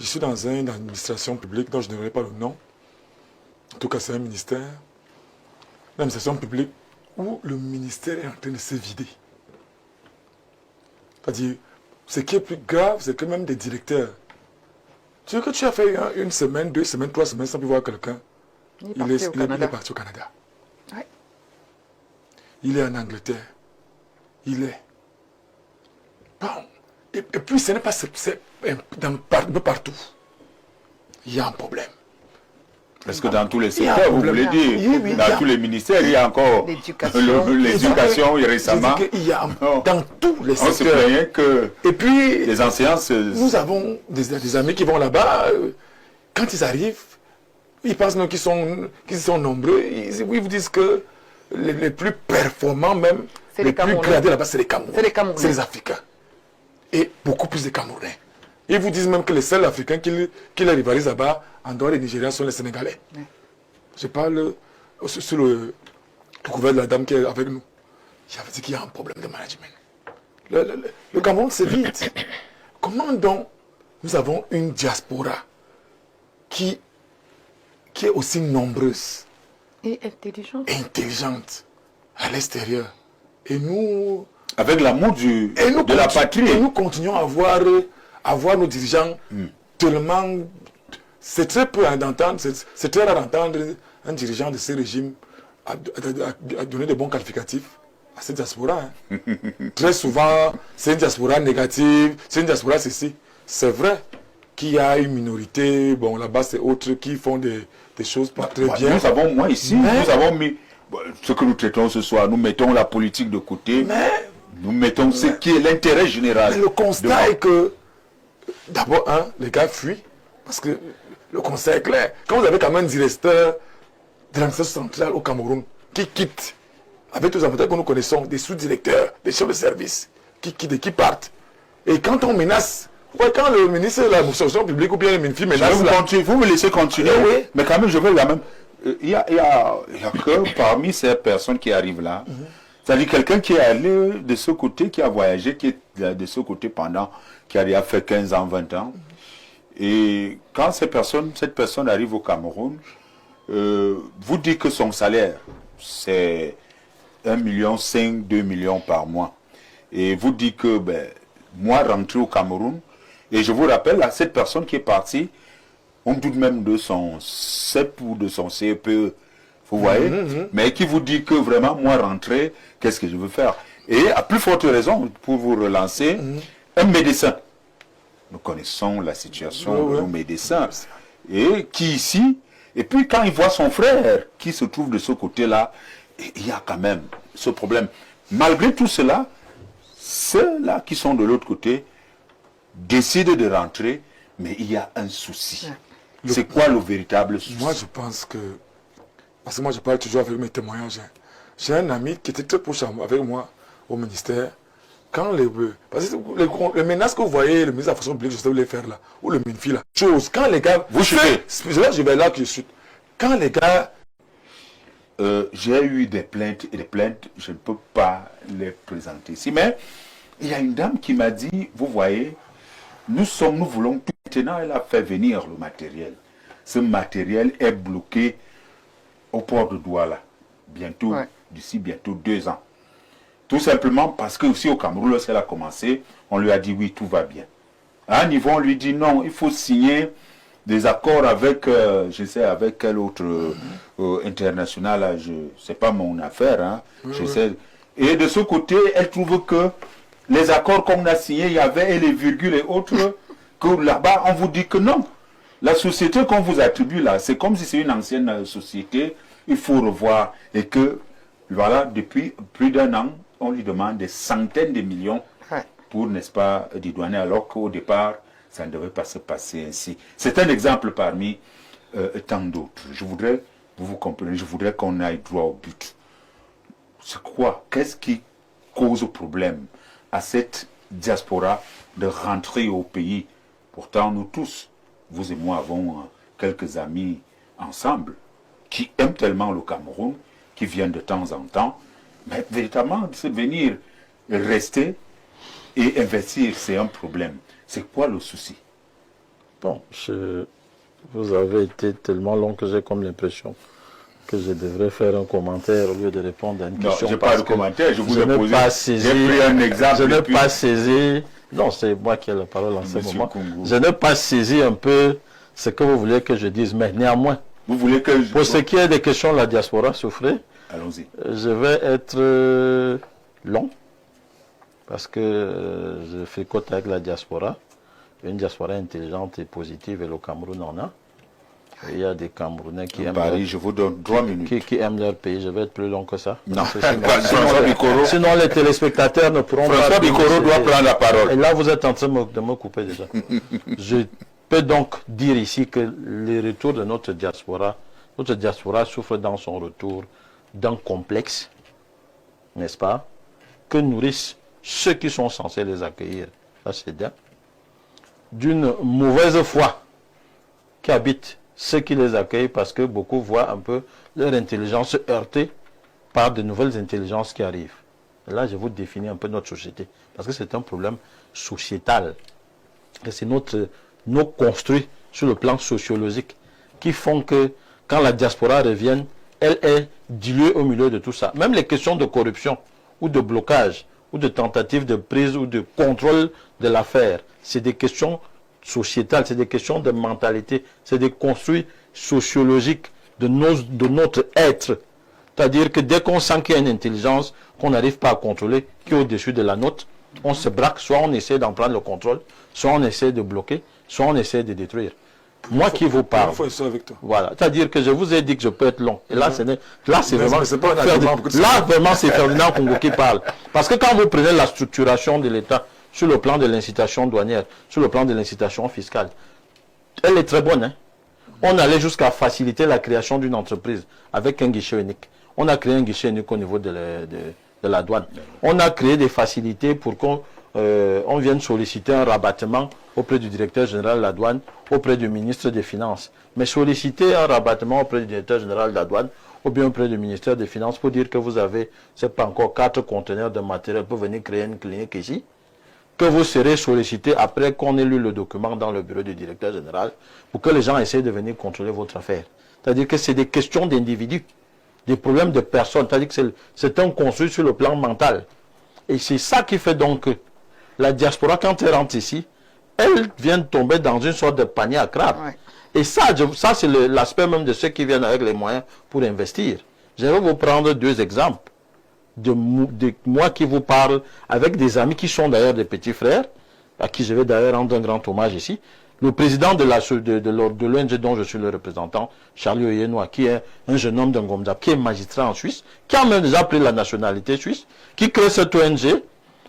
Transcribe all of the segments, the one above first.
Je suis dans une administration publique dont je ne donnerai pas le nom. En tout cas, c'est un ministère. Une administration publique où le ministère est en train de se vider. C'est-à-dire, ce qui est plus grave, c'est que même des directeurs. Tu sais que tu as fait une semaine, 2 semaines, 3 semaines sans plus voir quelqu'un. Il est parti au Canada. Ouais. Il est en Angleterre. Il est. Bon. Et puis, ce n'est pas partout. Il y a un problème. Parce que dans tous les secteurs, vous voulez dire, dans tous les ministères, il y a encore l'éducation récemment. Il y a dans tous les secteurs. On se plaignait que les enseignants Nous avons des amis qui vont là-bas. Quand ils arrivent, ils pensent qu'ils sont nombreux. Ils vous disent que les plus performants même, les plus gradés là-bas, c'est les Camerounais. C'est les Africains. Et beaucoup plus de Camerounais. Ils vous disent même que les seuls Africains qui les rivalisent là-bas, en dehors des Nigériens, sont les Sénégalais. Ouais. Je parle sur le couvert de la dame qui est avec nous. J'avais dit qu'il y a un problème de management. Le Cameroun, c'est vite. Comment donc nous avons une diaspora qui est aussi nombreuse et intelligente à l'extérieur. Et nous... Avec l'amour de la patrie. Et nous continuons à voir nos dirigeants tellement... C'est très peu d'entendre, c'est très rare d'entendre un dirigeant de ce régime à donner de bons qualificatifs à cette diaspora. Hein. Très souvent, c'est une diaspora négative, c'est une diaspora ceci. C'est vrai qu'il y a une minorité, bon là-bas c'est autre, qui font des choses pas très bien. Nous avons, moi ici, nous avons mis ce que nous traitons ce soir, nous mettons la politique de côté, nous mettons ce qui est l'intérêt général. Mais le constat est que, d'abord, les gars fuient, parce que le constat est clair. Quand vous avez quand même un directeur de l'administration centrale au Cameroun qui quitte, avec tous les avantages que nous connaissons, des sous-directeurs, des chefs de service, qui quittent et qui partent. Et quand on menace, quand le ministre de l'administration publique ou bien le ministre menace... Vous me laissez continuer, oui. Mais quand même, je veux quand même... Il y a que parmi ces personnes qui arrivent là, c'est-à-dire quelqu'un qui est allé de ce côté, qui a voyagé, qui est de ce côté qui a fait 15 ans, 20 ans. Et quand cette personne arrive au Cameroun, vous dites que son salaire, c'est 1,5 million, 2 millions par mois. Et vous dites que, moi, rentrer au Cameroun, et je vous rappelle, à cette personne qui est partie, on doute même de son CEP ou de son CEPE, vous voyez, mais qui vous dit que vraiment, moi, rentrer, qu'est-ce que je veux faire? Et à plus forte raison, pour vous relancer, un médecin. Nous connaissons la situation de nos médecins. Et qui ici, et puis quand il voit son frère qui se trouve de ce côté-là, il y a quand même ce problème. Malgré tout cela, ceux-là qui sont de l'autre côté décident de rentrer, mais il y a un souci. C'est quoi le véritable souci? Moi, je pense que... Parce que moi, je parle toujours avec mes témoignages. J'ai un ami qui était très proche avec moi au ministère. Quand parce que les menaces que vous voyez, le ministre de la fonction publique, je sais les faire là, ou le MINFI là, quand les gars... Vous chutez. Là, je vais là que je chute. Quand les gars... J'ai eu des plaintes et des plaintes, je ne peux pas les présenter ici. Mais il y a une dame qui m'a dit, vous voyez, nous voulons tout. Maintenant, elle a fait venir le matériel. Ce matériel est bloqué au port de Douala. Bientôt, d'ici bientôt 2 ans. Tout simplement parce que aussi au Cameroun, lorsqu'elle a commencé, on lui a dit oui, tout va bien. À un niveau, on lui dit non, il faut signer des accords avec, je sais, avec quel autre international, je sais pas mon affaire, hein, je sais. Et de ce côté, elle trouve que les accords qu'on a signés, il y avait et les virgules et autres, que là-bas, on vous dit que non. La société qu'on vous attribue là, c'est comme si c'est une ancienne société, il faut revoir. Et que, voilà, depuis plus d'1 an, on lui demande des centaines de millions pour, n'est-ce pas, dédouaner, alors qu'au départ, ça ne devait pas se passer ainsi. C'est un exemple parmi tant d'autres. Je voudrais, vous comprenez, je voudrais qu'on aille droit au but. C'est quoi? Qu'est-ce qui cause problème à cette diaspora de rentrer au pays? Pourtant, nous tous, vous et moi, avons quelques amis ensemble qui aiment tellement le Cameroun, qui viennent de temps en temps, mais véritablement, venir rester et investir, c'est un problème. C'est quoi le souci? Bon, vous avez été tellement long que j'ai comme l'impression que je devrais faire un commentaire au lieu de répondre à une question. Non, je n'ai pas de commentaire, je vous ai posé. J'ai pris un exemple. Je n'ai pas saisi. Non, c'est moi qui ai la parole en ce moment. Kungu. Je n'ai pas saisi un peu ce que vous voulez que je dise, mais néanmoins, vous voulez que je... pour ce qui est des questions de la diaspora, souffrez. Allons-y. Je vais être long, parce que je fricote avec la diaspora. Une diaspora intelligente et positive, et le Cameroun en a. Il y a des Camerounais qui aiment Paris, je vous donne 3 minutes. Qui aiment leur pays. Je vais être plus long que ça. Non, sinon les téléspectateurs ne pourront pas... François Bikoro doit prendre la parole. Et là, vous êtes en train de me couper déjà. Je peux donc dire ici que le retour de notre diaspora souffre dans son retour d'un complexe, n'est-ce pas, que nourrissent ceux qui sont censés les accueillir. Ça, c'est bien. D'une mauvaise foi qui habite ceux qui les accueillent, parce que beaucoup voient un peu leur intelligence heurtée par de nouvelles intelligences qui arrivent. Et là, je vous définis un peu notre société, parce que c'est un problème sociétal. Et c'est nos construits sur le plan sociologique qui font que quand la diaspora revient, elle est diluée au milieu de tout ça. Même les questions de corruption ou de blocage ou de tentative de prise ou de contrôle de l'affaire, c'est des questions sociétales, c'est des questions de mentalité, c'est des construits sociologiques de notre être. C'est-à-dire que dès qu'on sent qu'il y a une intelligence qu'on n'arrive pas à contrôler, qui est au-dessus de la nôtre, on se braque, soit on essaie d'en prendre le contrôle, soit on essaie de bloquer, soit on essaie de détruire. Moi qui vous parle, voilà, c'est-à-dire que je vous ai dit que je peux être long. Et là, c'est vraiment, vraiment c'est Ferdinand Congo qui parle. Parce que quand vous prenez la structuration de l'État sur le plan de l'incitation douanière, sur le plan de l'incitation fiscale, elle est très bonne. Hein? On allait jusqu'à faciliter la création d'une entreprise avec un guichet unique. On a créé un guichet unique au niveau de la douane. On a créé des facilités pour qu'on vienne solliciter un rabattement auprès du directeur général de la douane, auprès du ministre des Finances. Mais solliciter un rabattement auprès du directeur général de la douane, ou bien auprès du ministère des Finances, pour dire que vous avez, c'est pas encore 4 conteneurs de matériel pour venir créer une clinique ici, que vous serez sollicité après qu'on ait lu le document dans le bureau du directeur général, pour que les gens essaient de venir contrôler votre affaire. C'est-à-dire que c'est des questions d'individus, des problèmes de personnes, c'est-à-dire que c'est un construit sur le plan mental. Et c'est ça qui fait donc que la diaspora, quand elle rentre ici, elle vient de tomber dans une sorte de panier à crabe. Ouais. Et ça c'est l'aspect même de ceux qui viennent avec les moyens pour investir. Je vais vous prendre 2 exemples de moi qui vous parle avec des amis qui sont d'ailleurs des petits frères, à qui je vais d'ailleurs rendre un grand hommage ici. Le président de l'ONG dont je suis le représentant, Charlie Oyenoa, qui est un jeune homme d'un Gomza, qui est magistrat en Suisse, qui a même déjà pris la nationalité suisse, qui crée cette ONG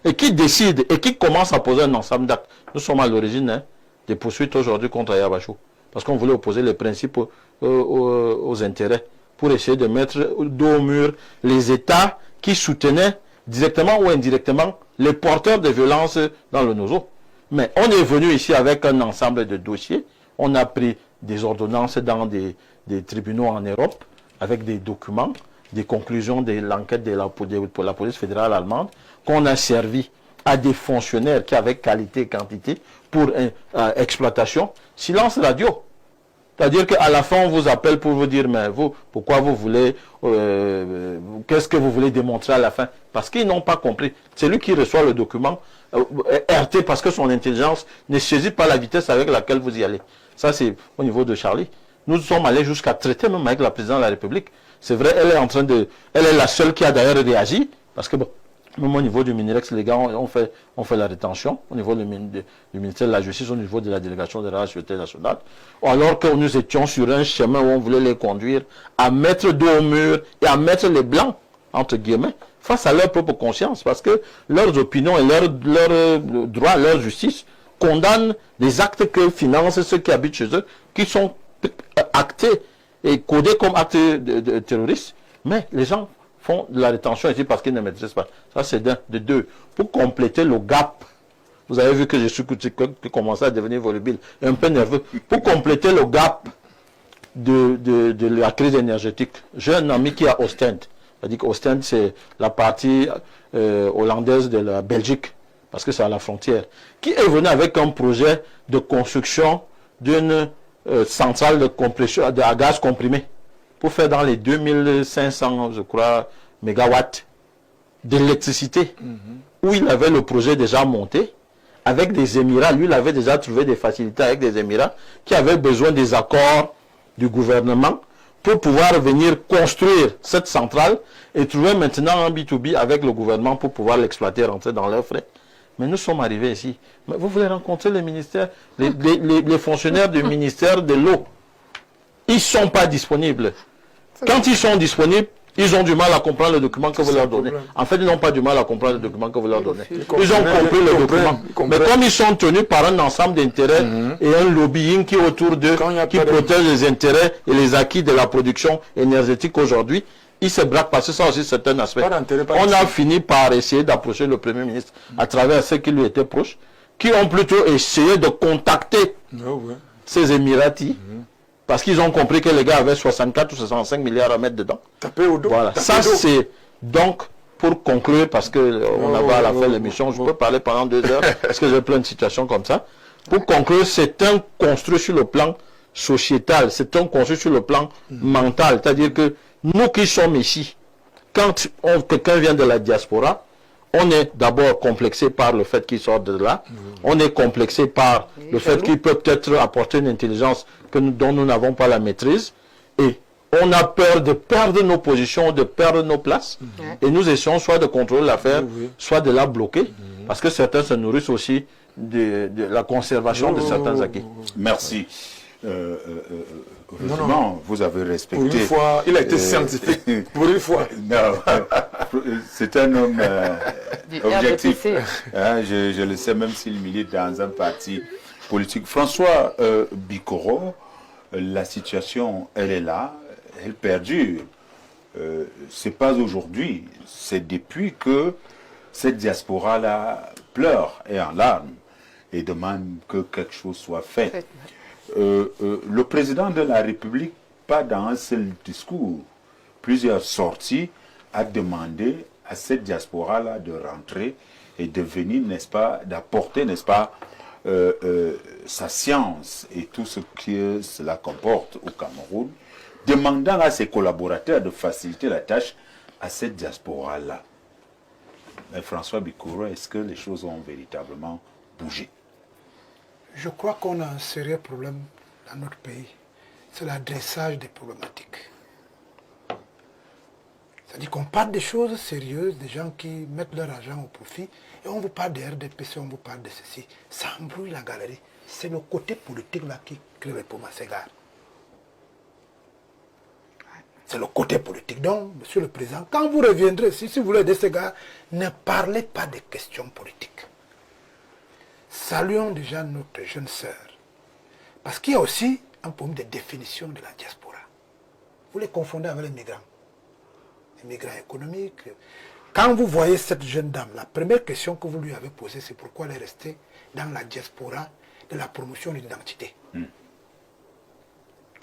et qui décide et qui commence à poser un ensemble d'actes. Nous sommes à l'origine des poursuites aujourd'hui contre Ayabachou, parce qu'on voulait opposer les principes aux intérêts, pour essayer de mettre dos au mur les États qui soutenaient directement ou indirectement les porteurs de violences dans le Nozo. Mais on est venu ici avec un ensemble de dossiers. On a pris des ordonnances dans des tribunaux en Europe, avec des documents, des conclusions de l'enquête de la police fédérale allemande, qu'on a servi à des fonctionnaires qui avaient qualité et quantité pour exploitation. Silence radio. C'est-à-dire qu'à la fin, on vous appelle pour vous dire, mais vous, pourquoi vous voulez, qu'est-ce que vous voulez démontrer à la fin? Parce qu'ils n'ont pas compris. C'est lui qui reçoit le document RT parce que son intelligence ne saisit pas la vitesse avec laquelle vous y allez. Ça, c'est au niveau de Charlie. Nous sommes allés jusqu'à traiter même avec la présidente de la République. C'est vrai, elle est la seule qui a d'ailleurs réagi, parce que bon, même au niveau du Minirex, les gars, on fait la rétention, au niveau du ministère de la Justice, au niveau de la délégation de la Sûreté nationale, alors que nous étions sur un chemin où on voulait les conduire à mettre dos au mur et à mettre les blancs, entre guillemets, face à leur propre conscience, parce que leurs opinions et leurs droits, leur justice condamnent des actes que financent ceux qui habitent chez eux, qui sont actés et codés comme actes de terroristes, mais les gens font de la rétention ici parce qu'ils ne maîtrisent pas. Ça, c'est d'un. De 2. Pour compléter le gap, vous avez vu que je suis qui commençait à devenir volubile, un peu nerveux. Pour compléter le gap de la crise énergétique, j'ai un ami qui est à Ostend. C'est-à-dire qu'Ostend, c'est la partie hollandaise de la Belgique, parce que c'est à la frontière, qui est venu avec un projet de construction d'une centrale de compression à gaz comprimé pour faire dans les 2500, je crois, mégawatts d'électricité, où il avait le projet déjà monté, avec des Émirats. Lui, il avait déjà trouvé des facilités avec des Émirats qui avaient besoin des accords du gouvernement pour pouvoir venir construire cette centrale et trouver maintenant un B2B avec le gouvernement pour pouvoir l'exploiter, rentrer dans leurs frais. Mais nous sommes arrivés ici. Mais vous voulez rencontrer les ministères, les fonctionnaires du ministère de l'eau. Ils ne sont pas disponibles. Quand ils sont disponibles, ils ont du mal à comprendre le document que vous leur donnez. En fait, ils n'ont pas du mal à comprendre le document que vous leur donnez. Ils ont compris le document. Mais comme ils sont tenus par un ensemble d'intérêts et un lobbying qui est autour d'eux, qui protège les intérêts et les acquis de la production énergétique aujourd'hui, ils se braquent parce que ça aussi c'est un aspect. On a fini par essayer d'approcher le Premier ministre à travers ceux qui lui étaient proches, qui ont plutôt essayé de contacter ces Émiratis. Parce qu'ils ont compris que les gars avaient 64 ou 65 milliards à mettre dedans. Taper au dos. Voilà. Ça, c'est donc, pour conclure, parce qu'on va à la fin de l'émission, je peux parler pendant 2 heures, parce que j'ai plein de situations comme ça. Pour conclure, c'est un construit sur le plan sociétal, c'est un construit sur le plan mental. C'est-à-dire que nous qui sommes ici, quand quelqu'un vient de la diaspora, on est d'abord complexé par le fait qu'il sort de là. On est complexé par le fait qu'il peut peut-être apporter une intelligence dont nous n'avons pas la maîtrise. Et on a peur de perdre nos positions, de perdre nos places. Et nous essayons soit de contrôler l'affaire, soit de la bloquer. Parce que certains se nourrissent aussi de la conservation de certains acquis. Merci. Heureusement, vous avez respecté. Pour une fois, il a été scientifique. Pour une fois. Non, c'est un homme objectif. Hein, je le sais, même s'il milite dans un parti politique. François Bikoro, la situation, elle est là, elle perdure. C'est pas aujourd'hui, c'est depuis que cette diaspora-là pleure et en larmes et demande que quelque chose soit fait. Le président de la République, pas dans un seul discours, plusieurs sorties, a demandé à cette diaspora-là de rentrer et de venir, n'est-ce pas, d'apporter, n'est-ce pas, sa science et tout ce que cela comporte au Cameroun, demandant à ses collaborateurs de faciliter la tâche à cette diaspora-là. Mais François Bikoro, est-ce que les choses ont véritablement bougé? Je crois qu'on a un sérieux problème dans notre pays. C'est l'adressage des problématiques. C'est-à-dire qu'on parle des choses sérieuses, des gens qui mettent leur argent au profit, et on vous parle de RDPC, on vous parle de ceci. Ça embrouille la galerie. C'est le côté politique là qui crée les problèmes à ces gars. C'est le côté politique. Donc, Monsieur le Président, quand vous reviendrez, si vous voulez aider ces gars, ne parlez pas des questions politiques. Saluons déjà notre jeune sœur. Parce qu'il y a aussi un problème de définition de la diaspora. Vous les confondez avec les migrants. Les migrants économiques. Quand vous voyez cette jeune dame, la première question que vous lui avez posée, c'est pourquoi elle est restée dans la diaspora de la promotion de l'identité.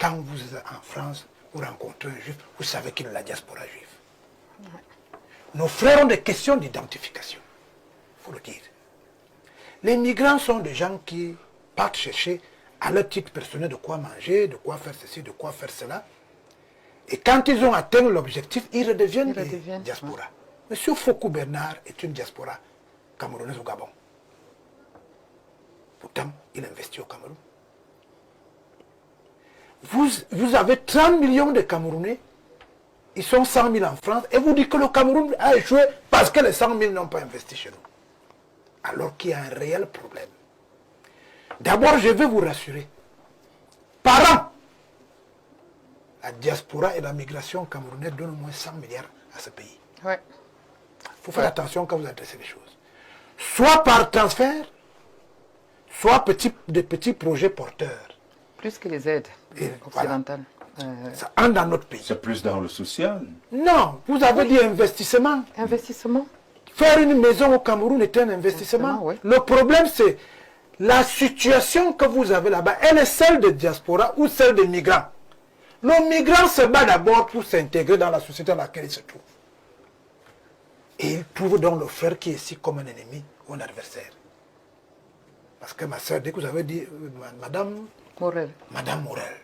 Quand vous êtes en France, vous rencontrez un juif, vous savez qu'il est de la diaspora juive. Nos frères ont des questions d'identification. Il faut le dire. Les migrants sont des gens qui partent chercher à leur titre personnel de quoi manger, de quoi faire ceci, de quoi faire cela. Et quand ils ont atteint l'objectif, ils redeviennent des diasporas. Monsieur Fokou Bernard est une diaspora camerounaise au Gabon. Pourtant, il investit au Cameroun. Vous avez 30 millions de Camerounais, ils sont 100 000 en France, et vous dites que le Cameroun a échoué parce que les 100 000 n'ont pas investi chez nous. Alors qu'il y a un réel problème. D'abord, je vais vous rassurer. Par an, la diaspora et la migration camerounaise donnent au moins 100 milliards à ce pays. Il faut faire attention quand vous adressez les choses. Soit par transfert, soit des petits projets porteurs. Plus que les aides occidentales. Voilà. Ça entre dans notre pays. C'est plus dans le social. Non, vous avez dit investissement. Investissement. Faire une maison au Cameroun est un investissement. Oui. Le problème, c'est la situation que vous avez là-bas. Elle est celle des diasporas ou celle des migrants. Le migrant se bat d'abord pour s'intégrer dans la société dans laquelle il se trouve. Et il trouve donc le frère qui est ici comme un ennemi ou un adversaire. Parce que ma soeur, dès que vous avez dit, Madame Morel. Madame Morel.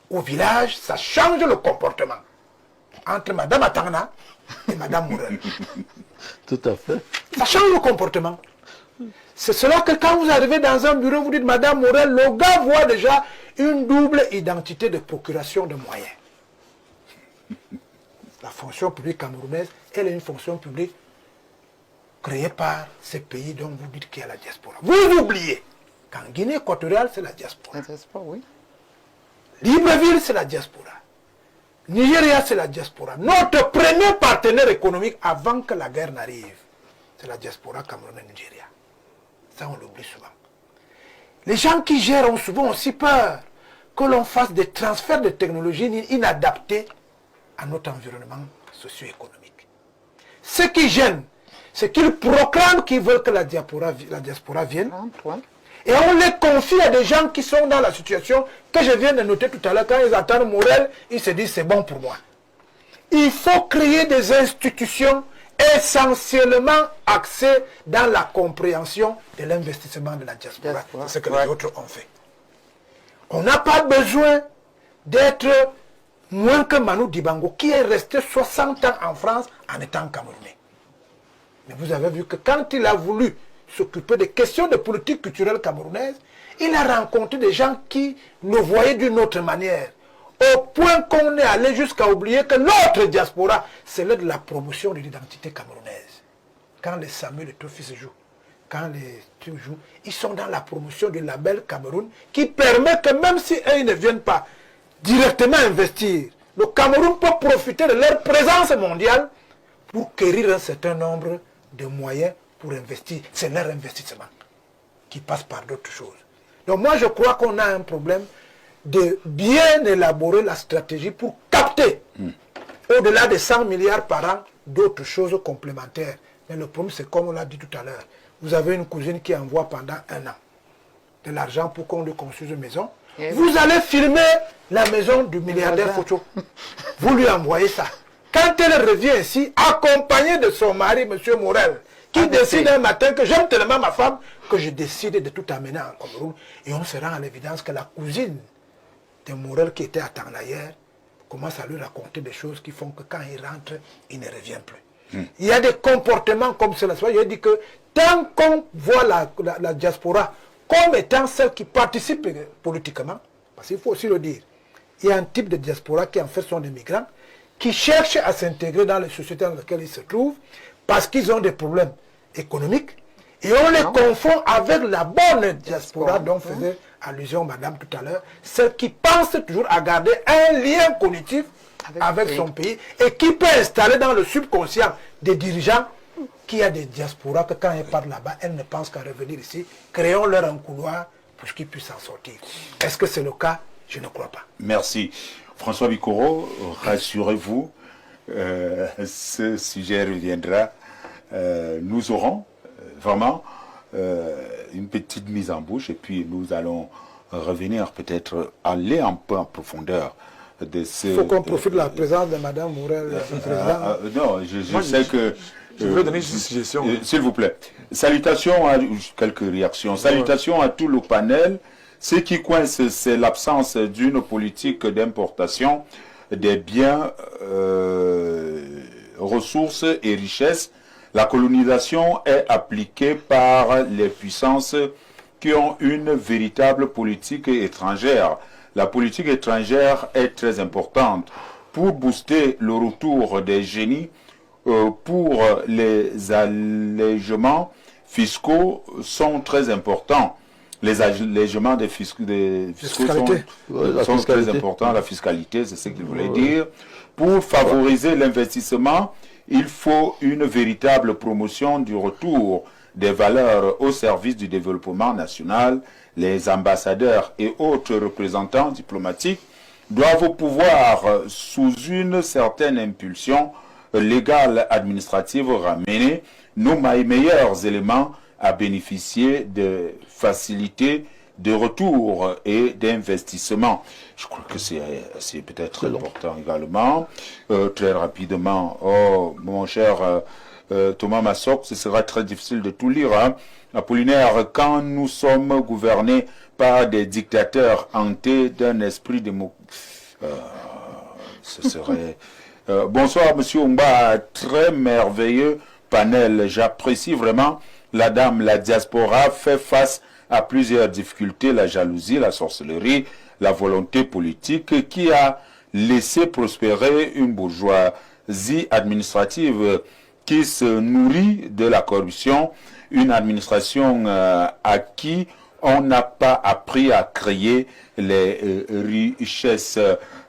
Au village, ça change le comportement entre Madame Atangana et Madame Morel. Tout à fait. Ça change le comportement. C'est cela que quand vous arrivez dans un bureau, vous dites Madame Morel, le gars voit déjà une double identité de procuration de moyens. La fonction publique camerounaise, elle est une fonction publique créée par ces pays dont vous dites qu'il y a la diaspora. Vous oubliez qu'en Guinée équatoriale, c'est la diaspora. N'est-ce pas, oui. Libreville, c'est la diaspora. Nigeria, c'est la diaspora. Notre premier partenaire économique avant que la guerre n'arrive, c'est la diaspora camerounaise-Nigeria. Ça, on l'oublie souvent. Les gens qui gèrent ont souvent aussi peur que l'on fasse des transferts de technologies inadaptés à notre environnement socio-économique. Ce qui gêne, c'est qu'ils proclament qu'ils veulent que la diaspora vienne. Et on les confie à des gens qui sont dans la situation que je viens de noter tout à l'heure. Quand ils attendent Morel, ils se disent c'est bon pour moi. Il faut créer des institutions essentiellement axées dans la compréhension de l'investissement de la diaspora. C'est ce que les autres ont fait. On n'a pas besoin d'être moins que Manu Dibango, qui est resté 60 ans en France en étant camerounais. Mais vous avez vu que quand il a voulu s'occuper des questions de politique culturelle camerounaise, il a rencontré des gens qui le voyaient d'une autre manière. Au point qu'on est allé jusqu'à oublier que notre diaspora, c'est l'heure de la promotion de l'identité camerounaise. Quand les Samuel et Tofis jouent, quand les trucs jouent, ils sont dans la promotion du label Cameroun qui permet que même si eux ils ne viennent pas directement investir, le Cameroun peut profiter de leur présence mondiale pour acquérir un certain nombre de moyens pour investir. C'est leur investissement qui passe par d'autres choses. Donc moi je crois qu'on a un problème de bien élaborer la stratégie pour capter au-delà de 100 milliards par an d'autres choses complémentaires. Mais le problème c'est comme on l'a dit tout à l'heure. Vous avez une cousine qui envoie pendant 1 an de l'argent pour qu'on lui construise une maison. Vous allez filmer la maison du milliardaire Focho. Vous lui envoyez ça. Quand elle revient ici, accompagnée de son mari, M. Morel, qui décide un matin que j'aime tellement ma femme que je décide de tout amener en Cameroun. Et on se rend à l'évidence que la cousine de Morel qui était à Tangnayer commence à lui raconter des choses qui font que quand il rentre, il ne revient plus. Il y a des comportements comme cela. Je dis que tant qu'on voit la diaspora comme étant celle qui participe politiquement, parce qu'il faut aussi le dire, il y a un type de diaspora qui en fait sont des migrants, qui cherchent à s'intégrer dans les sociétés dans lesquelles ils se trouvent, parce qu'ils ont des problèmes économiques, et on les confond avec la bonne diaspora dont faisait allusion madame tout à l'heure, celle qui pense toujours à garder un lien cognitif avec son pays, et qui peut installer dans le subconscient des dirigeants qu'il y a des diasporas que quand elles partent là-bas, elles ne pensent qu'à revenir ici, créons-leur un couloir pour qu'ils puissent s'en sortir. Est-ce que c'est le cas? Je ne crois pas. Merci. François Bikoro, rassurez-vous, ce sujet reviendra. Nous aurons vraiment une petite mise en bouche et puis nous allons revenir, peut-être aller un peu en profondeur de ce... Il faut qu'on profite de la présence de Mme Morel. Non, je sais que... Je veux donner juste une suggestion. S'il vous plaît. Salutations à quelques réactions. Salutations à tout le panel. Ce qui coince, c'est l'absence d'une politique d'importation des biens, ressources et richesses. La colonisation est appliquée par les puissances qui ont une véritable politique étrangère. La politique étrangère est très importante pour booster le retour des génies. Pour les allègements fiscaux sont très importants. Les allègements des fiscaux sont très importants. La fiscalité, c'est ce qu'il voulait dire. Pour favoriser l'investissement, il faut une véritable promotion du retour des valeurs au service du développement national. Les ambassadeurs et autres représentants diplomatiques doivent pouvoir, sous une certaine impulsion légale administrative, ramener nos meilleurs éléments à bénéficier de facilités de retour et d'investissement. Je crois que c'est peut-être important également. Très rapidement, mon cher Thomas Massok, ce sera très difficile de tout lire. Apollinaire, quand nous sommes gouvernés par des dictateurs hantés d'un esprit démocratique. Ce serait... bonsoir, monsieur Oumba, très merveilleux panel. J'apprécie vraiment la dame. La diaspora fait face à plusieurs difficultés, la jalousie, la sorcellerie, la volonté politique qui a laissé prospérer une bourgeoisie administrative qui se nourrit de la corruption, une administration à qui on n'a pas appris à créer les richesses.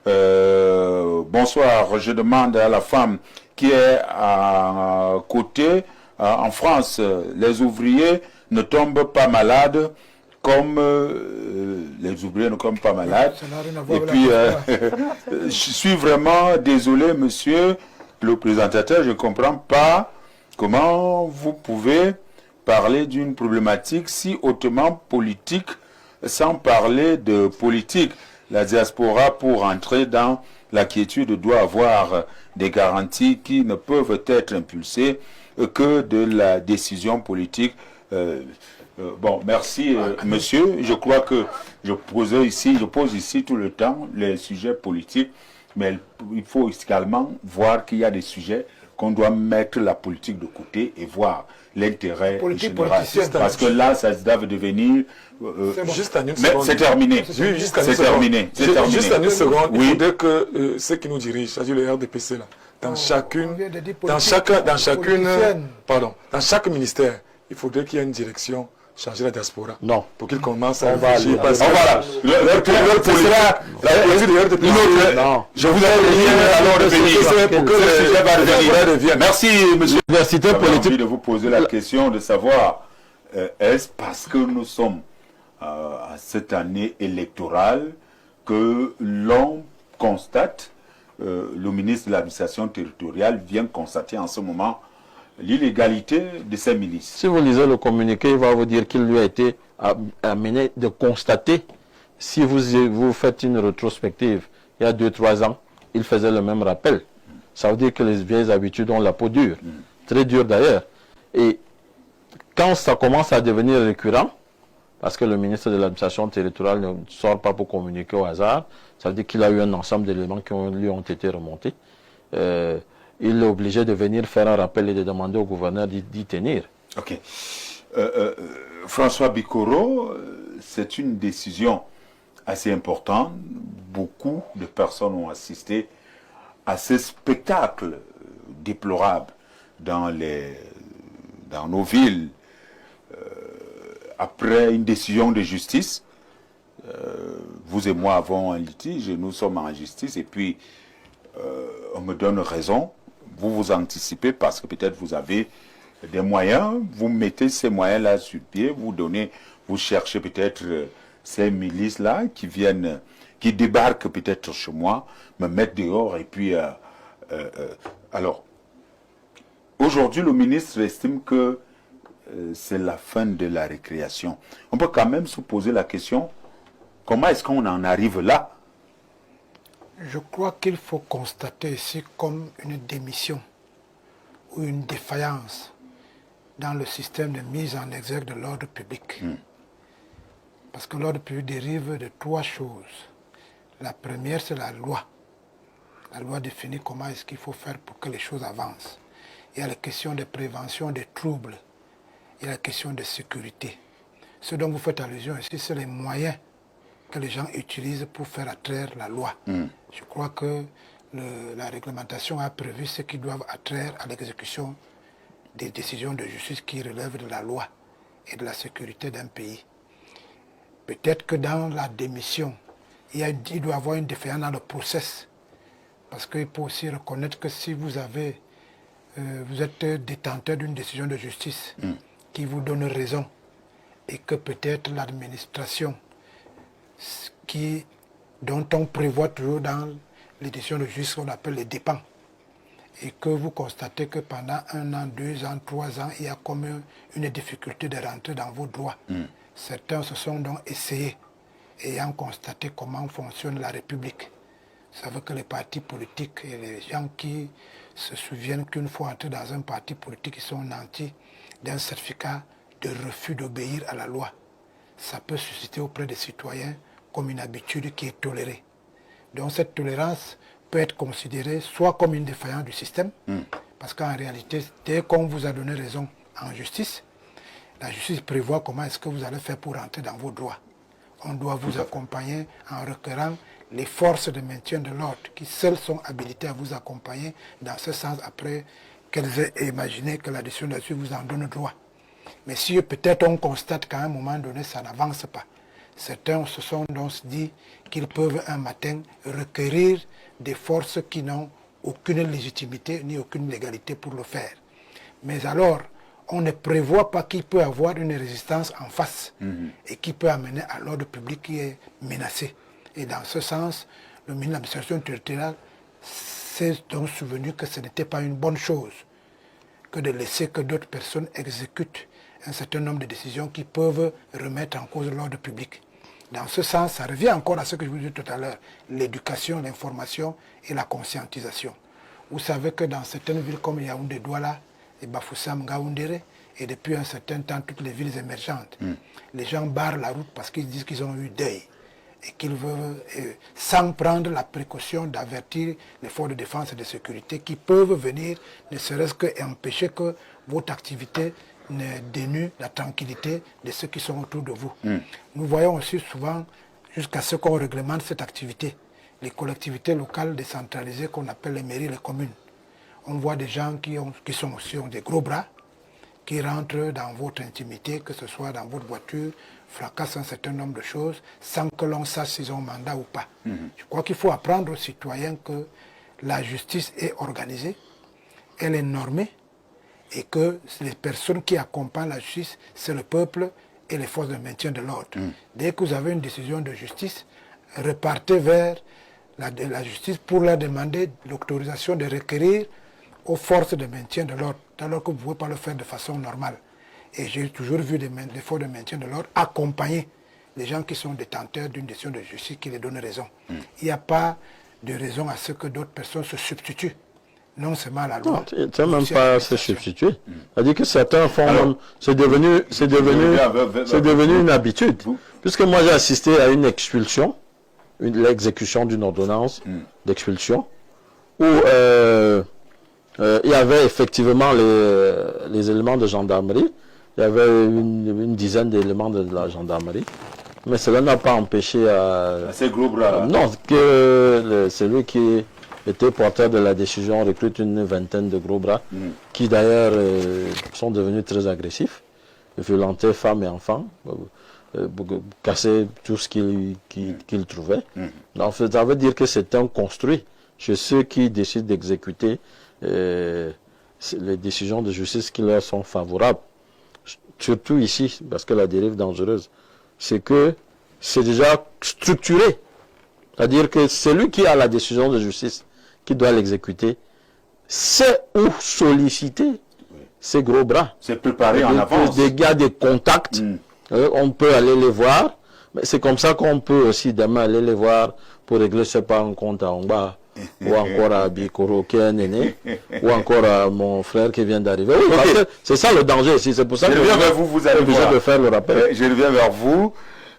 Bonsoir, je demande à la femme qui est à côté, en France, les ouvriers ne tombent pas malades comme les ouvriers ne tombent pas malades. Et puis, je suis vraiment désolé, monsieur le présentateur, je ne comprends pas comment vous pouvez parler d'une problématique si hautement politique sans parler de politique. La diaspora, pour entrer dans la quiétude, doit avoir des garanties qui ne peuvent être impulsées que de la décision politique. Bon, merci monsieur. Je crois que je pose ici tout le temps les sujets politiques, mais il faut également voir qu'il y a des sujets qu'on doit mettre la politique de côté et voir l'intérêt général. Parce que là, ça doit devenir... juste en une mais seconde. c'est terminé. Oui, juste en une C'est seconde. terminé. C'est terminé. Juste en une seconde, Oui. il faudrait que ceux qui nous dirigent, c'est-à-dire le RDPC, là, dans chacune, vient de dire dans politique, politicienne. dans chaque ministère, il faudrait qu'il y ait une direction changer la diaspora. Non. Pour qu'ils commencent à On va réfléchir. aller- Parce que Voilà. la politique de RDPC. Non. Je vous ai alors de venir. Pour que Ce sujet va revenir. revienne. Merci, monsieur. L'université J'avais envie politique. de vous poser la question de savoir, est-ce parce que nous sommes à cette année électorale que l'on constate, le ministre de l'administration territoriale vient constater en ce moment l'illégalité de ces milices. Si vous lisez le communiqué, il va vous dire qu'il lui a été amené de constater, si vous faites une rétrospective, il y a 2-3 ans, il faisait le même rappel. Ça veut dire que les vieilles habitudes ont la peau dure, très dure d'ailleurs. Et quand ça commence à devenir récurrent, parce que le ministre de l'administration territoriale ne sort pas pour communiquer au hasard, ça veut dire qu'il a eu un ensemble d'éléments qui lui ont été remontés. Il est obligé de venir faire un rappel et de demander au gouverneur d'y tenir. Ok. François Bikoro, c'est une décision assez importante. Beaucoup de personnes ont assisté à ce spectacle déplorable dans nos villes. Après une décision de justice, vous et moi avons un litige, nous sommes en justice et puis on me donne raison. Vous anticipez parce que peut-être vous avez des moyens, vous mettez ces moyens-là sur pied, vous cherchez peut-être ces milices-là qui débarquent peut-être chez moi, me mettent dehors et puis... alors, aujourd'hui, le ministre estime que c'est la fin de la récréation. On peut quand même se poser la question, comment est-ce qu'on en arrive là? Je crois qu'il faut constater ici comme une démission ou une défaillance dans le système de mise en exergue de l'ordre public. Parce que l'ordre public dérive de 3 choses. La première, c'est la loi. La loi définit comment est-ce qu'il faut faire pour que les choses avancent. Il y a la question de prévention des troubles. Il y a la question de sécurité. Ce dont vous faites allusion ici, c'est les moyens que les gens utilisent pour faire attraire la loi. Je crois que la réglementation a prévu ce qui doivent attraire à l'exécution des décisions de justice qui relèvent de la loi et de la sécurité d'un pays. Peut-être que dans la démission, il doit y avoir une défaillance dans le process. Parce qu'il faut aussi reconnaître que si vous êtes détenteur d'une décision de justice qui vous donne raison et que peut-être l'administration dont on prévoit toujours dans les décisions de justice qu'on appelle les dépens, et que vous constatez que pendant 1 an, 2 ans, 3 ans, il y a comme une difficulté de rentrer dans vos droits. Certains se sont donc essayés, ayant constaté comment fonctionne la République. Vous savez que les partis politiques et les gens qui se souviennent qu'une fois entrés dans un parti politique, ils sont nantis d'un certificat de refus d'obéir à la loi. ça peut susciter auprès des citoyens comme une habitude qui est tolérée. Donc cette tolérance peut être considérée soit comme une défaillance du système, parce qu'en réalité, dès qu'on vous a donné raison en justice, la justice prévoit comment est-ce que vous allez faire pour rentrer dans vos droits. On doit vous accompagner en requérant les forces de maintien de l'ordre qui seules sont habilitées à vous accompagner dans ce sens après qu'elles aient imaginé que la décision là-dessus vous en donne droit. Mais si peut-être on constate qu'à un moment donné ça n'avance pas, certains se sont donc dit qu'ils peuvent un matin requérir des forces qui n'ont aucune légitimité ni aucune légalité pour le faire. Mais alors, on ne prévoit pas qu'il peut y avoir une résistance en face et qui peut amener à l'ordre public qui est menacé. Et dans ce sens, le ministre de l'administration territoriale s'est donc souvenu que ce n'était pas une bonne chose que de laisser que d'autres personnes exécutent un certain nombre de décisions qui peuvent remettre en cause l'ordre public. Dans ce sens, ça revient encore à ce que je vous disais tout à l'heure, l'éducation, l'information et la conscientisation. Vous savez que dans certaines villes comme Yaoundé, Douala et Bafoussam, Ngaoundéré, et depuis un certain temps, toutes les villes émergentes, les gens barrent la route parce qu'ils disent qu'ils ont eu deuil et qu'ils veulent, sans prendre la précaution d'avertir les forces de défense et de sécurité qui peuvent venir, ne serait-ce qu'empêcher que votre activité ne dénue la tranquillité de ceux qui sont autour de vous. Nous voyons aussi souvent, jusqu'à ce qu'on réglemente cette activité, les collectivités locales décentralisées qu'on appelle les mairies, les communes. On voit des gens qui sont aussi ont des gros bras, qui rentrent dans votre intimité, que ce soit dans votre voiture, fracassent un certain nombre de choses, sans que l'on sache s'ils ont mandat ou pas. Je crois qu'il faut apprendre aux citoyens que la justice est organisée, elle est normée, et que les personnes qui accompagnent la justice, c'est le peuple et les forces de maintien de l'ordre. Dès que vous avez une décision de justice, repartez vers la justice pour leur demander l'autorisation de requérir aux forces de maintien de l'ordre, alors que vous ne pouvez pas le faire de façon normale. Et j'ai toujours vu des forces de maintien de l'ordre accompagner les gens qui sont détenteurs d'une décision de justice qui les donne raison. Il n'y a pas de raison à ce que d'autres personnes se substituent. Non seulement à la loi. Non, c'est même pas se substituer. C'est-à-dire que certains font... C'est devenu une habitude. Puisque moi j'ai assisté à une expulsion, l'exécution d'une ordonnance d'expulsion, où il y avait effectivement les éléments de gendarmerie. Il y avait une dizaine d'éléments de la gendarmerie. Mais cela n'a pas empêché à ces gros bras. Non, que celui qui était porteur de la décision recrute une vingtaine de gros bras qui d'ailleurs sont devenus très agressifs, violentaient femmes et enfants, cassaient tout ce qu'ils trouvaient. Donc ça veut dire que c'est un construit chez ceux qui décident d'exécuter les décisions de justice qui leur sont favorables. Surtout ici, parce que la dérive dangereuse, c'est que c'est déjà structuré. C'est-à-dire que celui qui a la décision de justice, qui doit l'exécuter, c'est où solliciter ces gros bras. C'est préparé en avance. Des gars, des contacts, on peut aller les voir, mais c'est comme ça qu'on peut aussi demain aller les voir pour régler, je sais pas, un compte à Ongba, ou encore à Bikoro qui est un aîné, ou encore à mon frère qui vient d'arriver. Oui, parce que c'est ça le danger ici, c'est pour ça que je reviens vers vous, vous allez voir. De faire le rappel. Je reviens vers vous.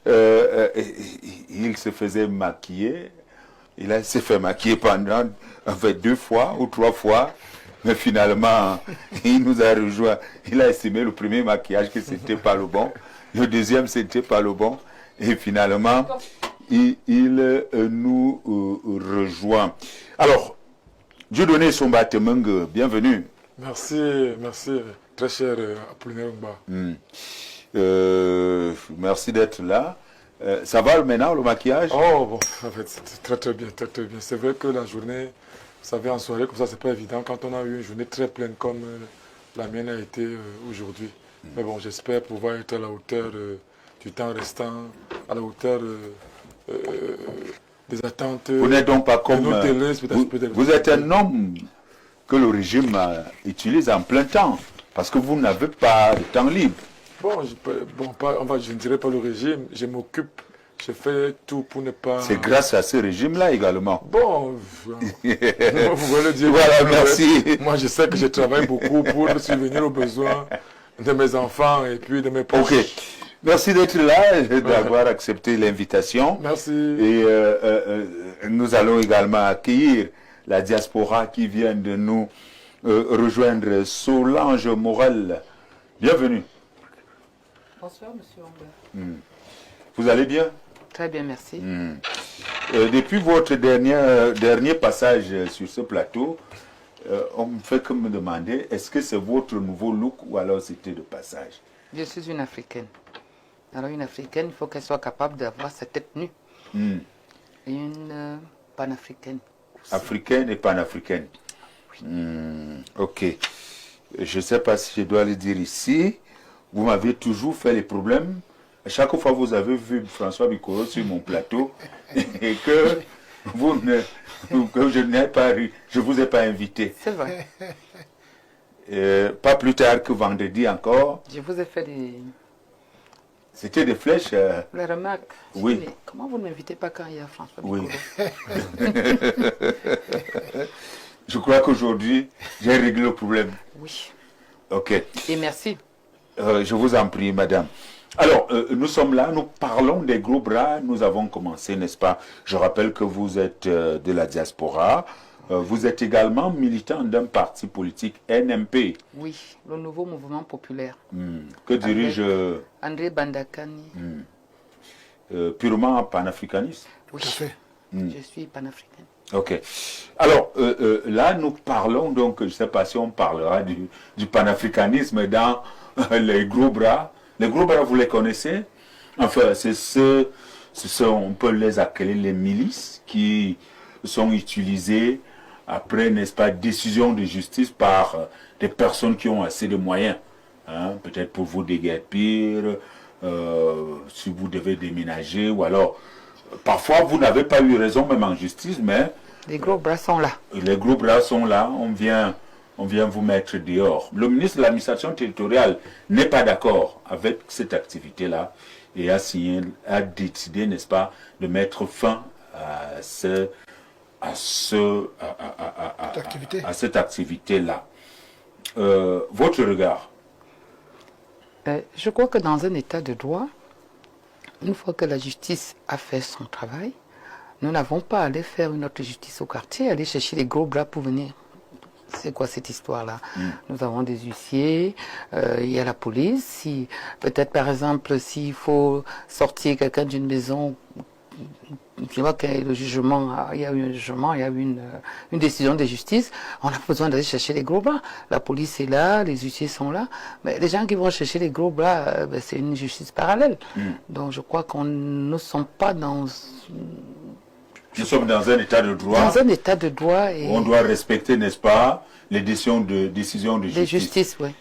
Il se faisait maquiller. Il s'est fait maquiller pendant 2 fois ou 3 fois. Mais finalement, il nous a rejoint. Il a estimé le premier maquillage que c'était pas le bon. Le deuxième, c'était pas le bon. Et finalement, il nous rejoint. Alors, Dieudonné Sombatemeng, bienvenue. Merci, très cher Apollinaire Ngba. Merci d'être là. Ça va maintenant, le maquillage? Oh, bon, en fait, c'est très bien, très bien. C'est vrai que la journée, vous savez, en soirée comme ça, c'est pas évident quand on a eu une journée très pleine comme la mienne a été aujourd'hui. Mais bon, j'espère pouvoir être à la hauteur du temps restant, à la hauteur des attentes. Vous n'êtes donc pas comme... Vous êtes un homme que le régime utilise en plein temps, parce que vous n'avez pas de temps libre. Bon, je ne dirais pas le régime, je m'occupe, je fais tout pour ne pas... C'est grâce à ce régime-là également. Bon, vous voulez le dire. Voilà, merci. Moi, je sais que je travaille beaucoup pour subvenir aux besoins de mes enfants et puis de mes proches. Ok. Merci d'être là et d'avoir accepté l'invitation. Merci. Et nous allons également accueillir la diaspora qui vient de nous rejoindre. Solange Morel, bienvenue. Bonsoir, monsieur Anglais. Vous allez bien? Très bien, merci. Depuis votre dernier passage sur ce plateau, on ne fait que me demander, est-ce que c'est votre nouveau look ou alors c'était de passage? Je suis une Africaine. Alors, une Africaine, il faut qu'elle soit capable d'avoir sa tête nue. Et une panafricaine. Aussi. Africaine et panafricaine. Ok. Je ne sais pas si je dois le dire ici. Vous m'avez toujours fait les problèmes. Chaque fois vous avez vu François Bikoro sur mon plateau et que je n'ai pas ri, je vous ai pas invité. C'est vrai. Pas plus tard que vendredi encore. Je vous ai fait des... C'était des flèches. Les remarques. Oui. Mais comment vous ne m'invitez pas quand il y a François Oui. Bikoro? Je crois qu'aujourd'hui, j'ai réglé le problème. Oui. Ok. Et merci. Je vous en prie, madame. Alors, nous sommes là, nous parlons des gros bras. Nous avons commencé, n'est-ce pas? Je rappelle que vous êtes de la diaspora. Vous êtes également militant d'un parti politique, NMP. Oui, le nouveau mouvement populaire. Que dirige André Bandakani. purement panafricaniste. Oui, Tout à fait. je suis panafricaine. Ok. Alors, là, nous parlons donc, je ne sais pas si on parlera du panafricanisme dans les gros bras. Les gros bras, vous les connaissez? Enfin, on peut les appeler les milices qui sont utilisées après, n'est-ce pas, décision de justice par des personnes qui ont assez de moyens. Hein, peut-être pour vous déguerpir, si vous devez déménager, ou alors, parfois, vous n'avez pas eu raison, même en justice, mais... Les gros bras sont là. Les gros bras sont là, on vient vous mettre dehors. Le ministre de l'administration territoriale n'est pas d'accord avec cette activité-là et a décidé, n'est-ce pas, de mettre fin à cette activité-là. Votre regard? Je crois que dans un état de droit, une fois que la justice a fait son travail, nous n'avons pas à aller faire une autre justice au quartier, aller chercher les gros bras pour venir. C'est quoi cette histoire-là? Nous avons des huissiers, il y a la police. Si, peut-être par exemple, s'il faut sortir quelqu'un d'une maison, je vois qu'il y a eu le jugement, il y a eu un jugement, il y a eu une décision de justice, on a besoin d'aller chercher les gros bras. La police est là, les huissiers sont là, mais les gens qui vont chercher les gros bras, c'est une justice parallèle. Donc je crois qu'on ne sommes pas dans... Nous sommes dans un état de droit. Dans un état de droit. Et on doit respecter, n'est-ce pas, les décisions de justice. De justice, oui.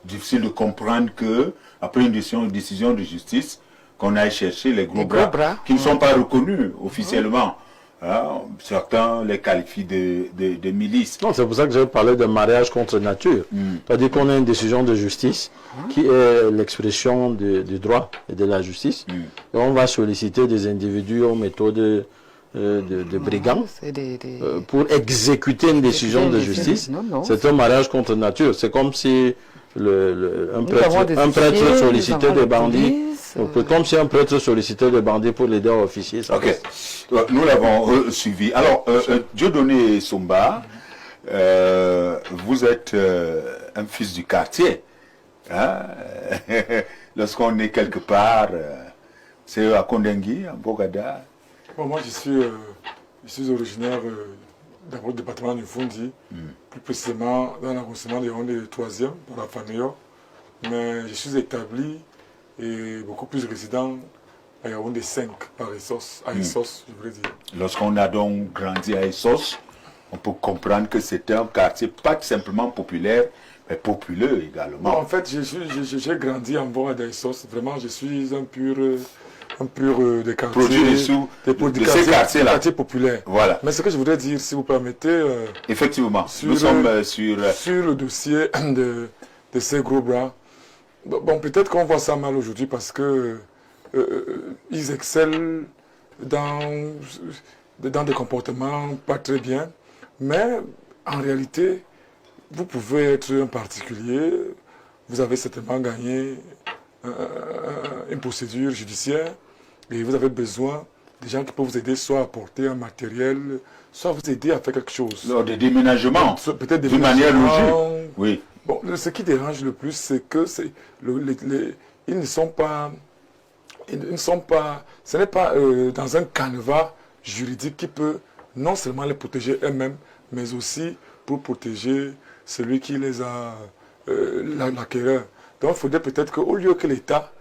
Difficile de comprendre que, après une décision de justice, qu'on aille chercher les gros bras qui ne sont pas reconnus officiellement. Hein, certains les qualifient de milices. Non, c'est pour ça que j'ai parlé de mariage contre nature. C'est-à-dire qu'on a une décision de justice qui est l'expression du droit et de la justice. Et on va solliciter des individus aux méthodes de brigands pour exécuter une décision de justice. C'est un mariage contre nature. C'est comme si un prêtre sollicitait des bandits. Comme si un prêtre sollicitait des bandits pour l'aider à officier. Ok, nous l'avons suivi. Alors, Dieudonné Somba, vous êtes un fils du quartier. Hein? Lorsqu'on est quelque part, c'est à Kondengui, à Bogada. Bon, moi, je suis originaire d'abord du département du Fundi, plus précisément dans l'arrondissement de Yaoundé 3e, dans la famille. Mais je suis établi et beaucoup plus résident à Yaoundé 5 par Essos, à Essos, je voudrais dire. Lorsqu'on a donc grandi à Essos, on peut comprendre que c'est un quartier pas simplement populaire, mais populeux également. Bon, en fait, j'ai grandi en bord d'Essos. Vraiment, je suis un pur des quartiers, de ces quartiers-là. Quartiers populaires. Voilà. Mais ce que je voudrais dire, si vous permettez, effectivement, nous sommes sur le dossier de ces gros bras. Bon, peut-être qu'on voit ça mal aujourd'hui parce que ils excellent dans des comportements pas très bien. Mais en réalité, vous pouvez être un particulier, vous avez certainement gagné une procédure judiciaire et vous avez besoin des gens qui peuvent vous aider, soit à porter un matériel, soit à vous aider à faire quelque chose. Lors des déménagements, Peut-être d'une manière déménagement. logique. Oui. Bon, ce qui dérange le plus, c'est que ils ne sont pas, ce n'est pas dans un canevas juridique qui peut non seulement les protéger eux-mêmes, mais aussi pour protéger celui qui les a, l'acquéreur. Donc il faudrait peut-être qu'au lieu que l'État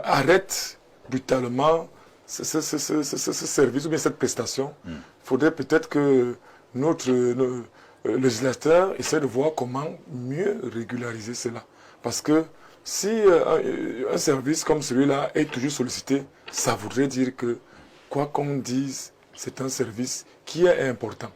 arrête brutalement ce service ou bien cette prestation, il faudrait peut-être que notre législateur essaie de voir comment mieux régulariser cela. Parce que si un service comme celui-là est toujours sollicité, ça voudrait dire que, quoi qu'on dise, c'est un service qui est important.